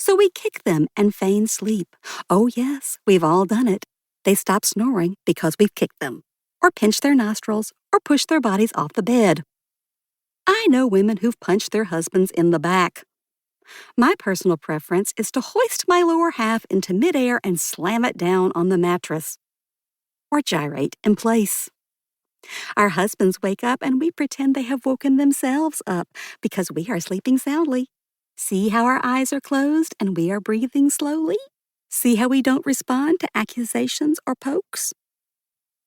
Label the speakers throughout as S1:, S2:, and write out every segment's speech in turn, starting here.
S1: So we kick them and feign sleep. Oh yes, we've all done it. They stop snoring because we've kicked them, or pinched their nostrils, or pushed their bodies off the bed. I know women who've punched their husbands in the back. My personal preference is to hoist my lower half into midair and slam it down on the mattress, or gyrate in place. Our husbands wake up and we pretend they have woken themselves up because we are sleeping soundly. See how our eyes are closed and we are breathing slowly? See how we don't respond to accusations or pokes?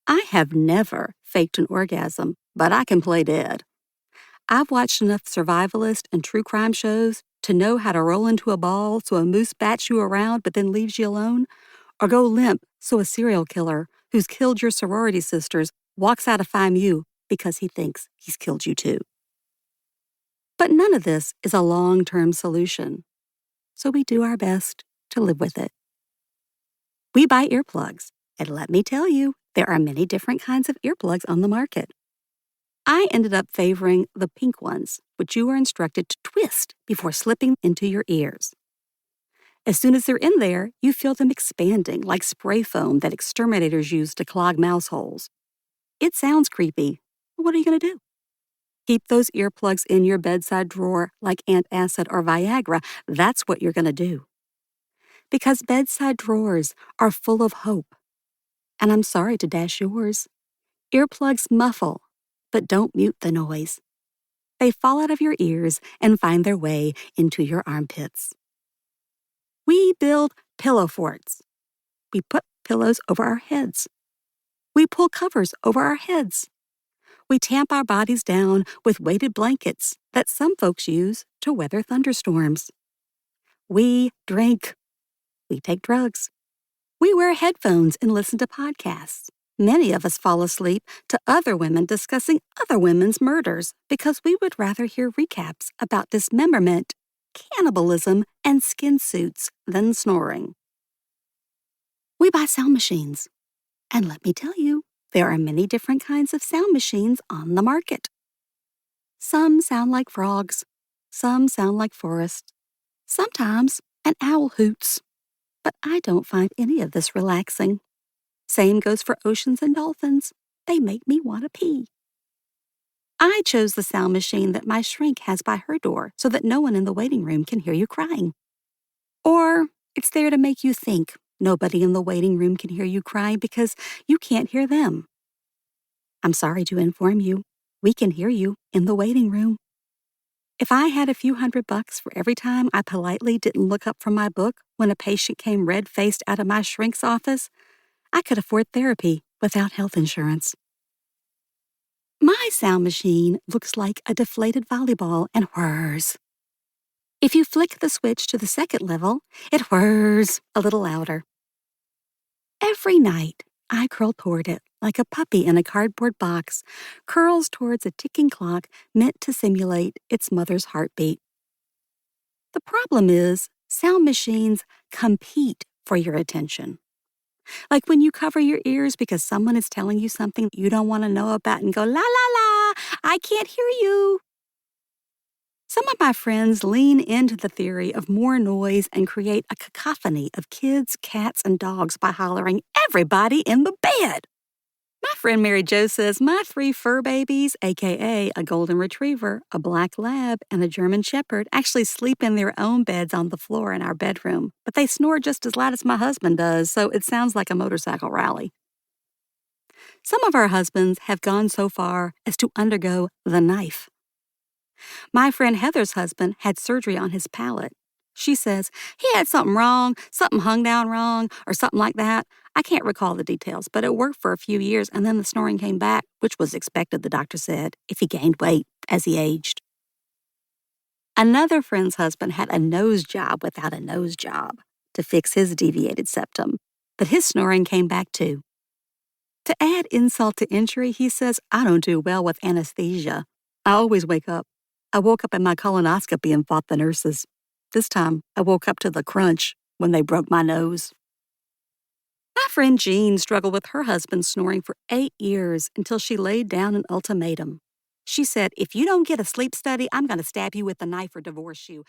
S1: I have never faked an orgasm, but I can play dead. I've watched enough survivalist and true crime shows to know how to roll into a ball so a moose bats you around but then leaves you alone, or go limp so a serial killer who's killed your sorority sisters walks out to find you because he thinks he's killed you too. But none of this is a long-term solution, so we do our best to live with it. We buy earplugs, and let me tell you, there are many different kinds of earplugs on the market. I ended up favoring the pink ones, which you are instructed to twist before slipping into your ears. As soon as they're in there, you feel them expanding like spray foam that exterminators use to clog mouse holes. It sounds creepy. What are you going to do? Keep those earplugs in your bedside drawer like antacid or Viagra. That's what you're going to do. Because bedside drawers are full of hope. And I'm sorry to dash yours. Earplugs muffle, but don't mute the noise. They fall out of your ears and find their way into your armpits. We build pillow forts. We put pillows over our heads. We pull covers over our heads. We tamp our bodies down with weighted blankets that some folks use to weather thunderstorms. We drink. We take drugs. We wear headphones and listen to podcasts. Many of us fall asleep to other women discussing other women's murders because we would rather hear recaps about dismemberment, cannibalism, and skin suits than snoring. We buy sound machines. And let me tell you, there are many different kinds of sound machines on the market. Some sound like frogs. Some sound like forests. Sometimes an owl hoots. But I don't find any of this relaxing. Same goes for oceans and dolphins. They make me want to pee. I chose the sound machine that my shrink has by her door so that no one in the waiting room can hear you crying. Or it's there to make you think nobody in the waiting room can hear you crying because you can't hear them. I'm sorry to inform you, we can hear you in the waiting room. If I had a few $100 for every time I politely didn't look up from my book when a patient came red-faced out of my shrink's office, I could afford therapy without health insurance. My sound machine looks like a deflated volleyball and whirs. If you flick the switch to the second level, it whirs a little louder. Every night, I curl toward it like a puppy in a cardboard box curls towards a ticking clock meant to simulate its mother's heartbeat. The problem is, sound machines compete for your attention. Like when you cover your ears because someone is telling you something you don't want to know about and go, la la la, I can't hear you. Some of my friends lean into the theory of more noise and create a cacophony of kids, cats, and dogs by hollering, everybody in the bed. My friend Mary Jo says my 3 fur babies, a.k.a. a golden retriever, a black lab, and a German shepherd, actually sleep in their own beds on the floor in our bedroom, but they snore just as loud as my husband does, so it sounds like a motorcycle rally. Some of our husbands have gone so far as to undergo the knife. My friend Heather's husband had surgery on his palate. She says he had something wrong, something hung down wrong, or something like that. I can't recall the details, but it worked for a few years, and then the snoring came back, which was expected, the doctor said, if he gained weight as he aged. Another friend's husband had a nose job without a nose job to fix his deviated septum, but his snoring came back too. To add insult to injury, he says, I don't do well with anesthesia. I always wake up. I woke up in my colonoscopy and fought the nurses. This time, I woke up to the crunch when they broke my nose. My friend Jean struggled with her husband snoring for 8 years until she laid down an ultimatum. She said, if you don't get a sleep study, I'm going to stab you with a knife or divorce you.